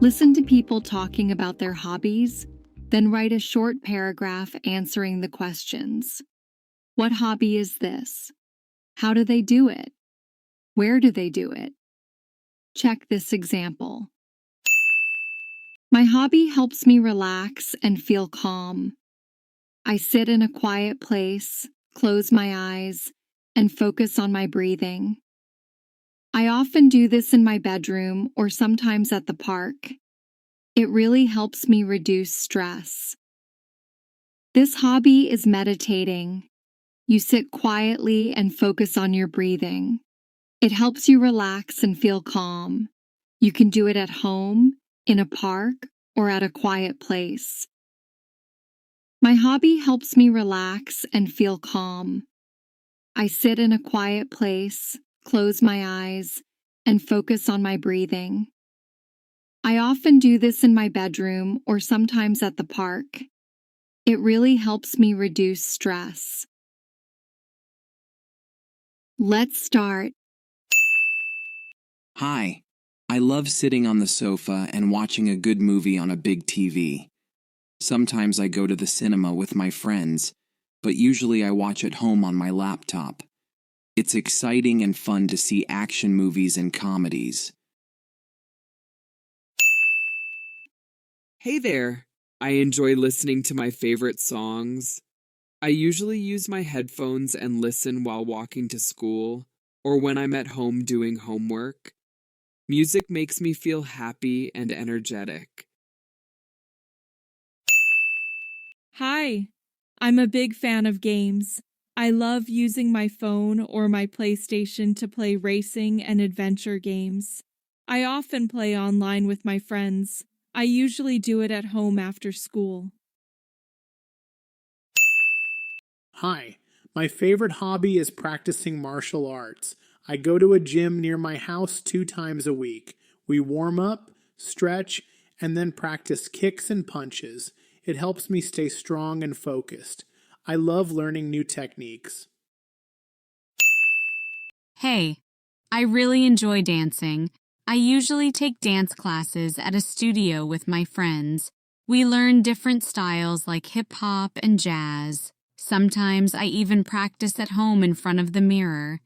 Listen to people talking about their hobbies, then write a short paragraph answering the questions. What hobby is this? How do they do it? Where do they do it? Check this example. My hobby helps me relax and feel calm. I sit in a quiet place, close my eyes, and focus on my breathing. I often do this in my bedroom or sometimes at the park. It really helps me reduce stress. This hobby is meditating. You sit quietly and focus on your breathing. It helps you relax and feel calm. You can do it at home, in a park, or at a quiet place. My hobby helps me relax and feel calm. I sit in a quiet place, close my eyes, and focus on my breathing. I often do this in my bedroom or sometimes at the park. It really helps me reduce stress. Let's start. Hi, I love sitting on the sofa and watching a good movie on a big TV. Sometimes I go to the cinema with my friends, but usually I watch at home on my laptop. It's exciting and fun to see action movies and comedies. Hey there! I enjoy listening to my favorite songs. I usually use my headphones and listen while walking to school or when I'm at home doing homework. Music makes me feel happy and energetic. Hi, I'm a big fan of games. I love using my phone or my PlayStation to play racing and adventure games. I often play online with my friends. I usually do it at home after school. Hi, my favorite hobby is practicing martial arts. I go to a gym near my house 2 times a week. We warm up, stretch, and then practice kicks and punches. It helps me stay strong and focused. I love learning new techniques. Hey, I really enjoy dancing. I usually take dance classes at a studio with my friends. We learn different styles like hip-hop and jazz. Sometimes I even practice at home in front of the mirror.